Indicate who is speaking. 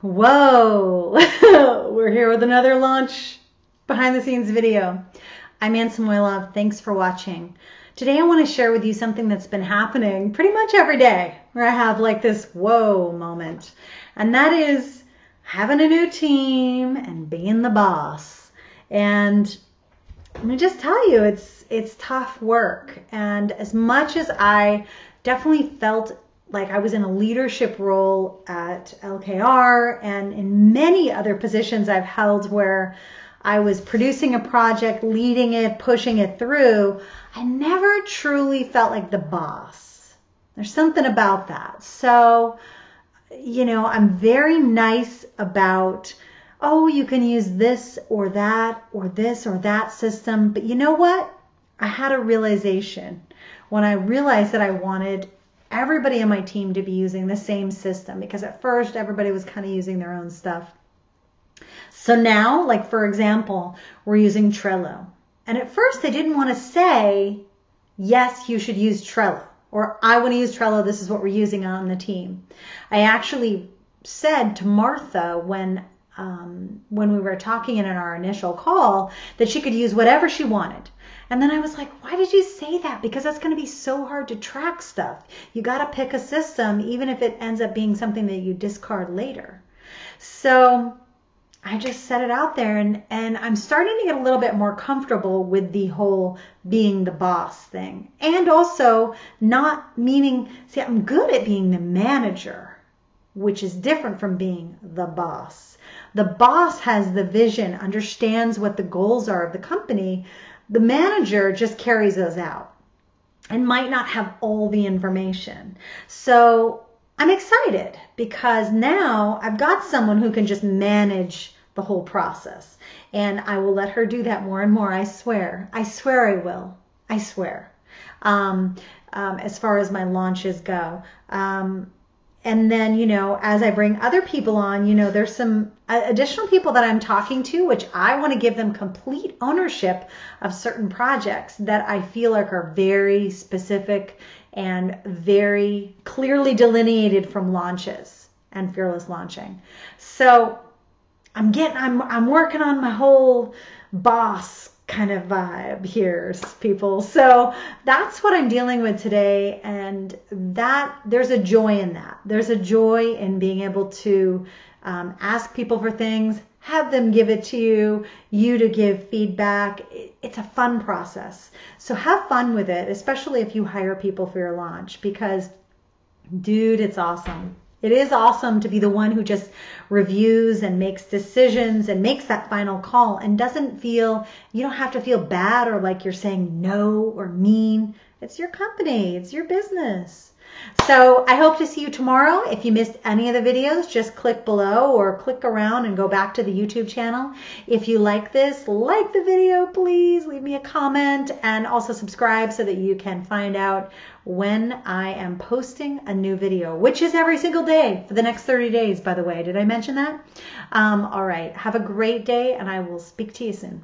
Speaker 1: Whoa, we're here with another launch behind the scenes video. I'm Anson Moylov. Thanks for watching. Today I want to share with you something that's been happening pretty much every day where I have like this whoa moment. And that is having a new team and being the boss. And let me just tell you, it's tough work. And as much as I definitely felt like I was in a leadership role at LKR and in many other positions I've held where I was producing a project, leading it, pushing it through, I never truly felt like the boss. There's something about that. So, I'm very nice about, oh, you can use this or that or this or that system. But you know what? I had a realization when I realized that I wanted everybody on my team to be using the same system, because at first everybody was kind of using their own stuff. So now, like for example, we're using Trello. And at first they didn't want to say, yes, you should use Trello, or I want to use Trello, this is what we're using on the team. I actually said to Martha when we were talking in our initial call that she could use whatever she wanted. And then I was like, why did you say that? Because that's going to be so hard to track stuff. You got to pick a system, even if it ends up being something that you discard later. So I just set it out there, and I'm starting to get a little bit more comfortable with the whole being the boss thing. And also not meaning, see, I'm good at being the manager, which is different from being the boss. The boss has the vision, understands what the goals are of the company. The manager just carries those out and might not have all the information. So I'm excited because now I've got someone who can just manage the whole process. And I will let her do that more and more. I swear. I swear I will. I swear. As far as my launches go. And then, as I bring other people on, there's some additional people that I'm talking to, which I want to give them complete ownership of certain projects that I feel like are very specific and very clearly delineated from launches and fearless launching. So I'm working on my whole boss kind of vibe here, people. So that's what I'm dealing with today, and that there's a joy in that. There's a joy in being able to ask people for things, have them give it to you to give feedback. It's a fun process. So have fun with it, especially if you hire people for your launch, because dude, it's awesome. It is awesome to be the one who just reviews and makes decisions and makes that final call and you don't have to feel bad or like you're saying no or mean. It's your company. It's your business. So I hope to see you tomorrow. If you missed any of the videos, just click below or click around and go back to the YouTube channel. If you like this, like the video, please leave me a comment and also subscribe so that you can find out when I am posting a new video, which is every single day for the next 30 days, by the way. Did I mention that? All right. Have a great day, and I will speak to you soon.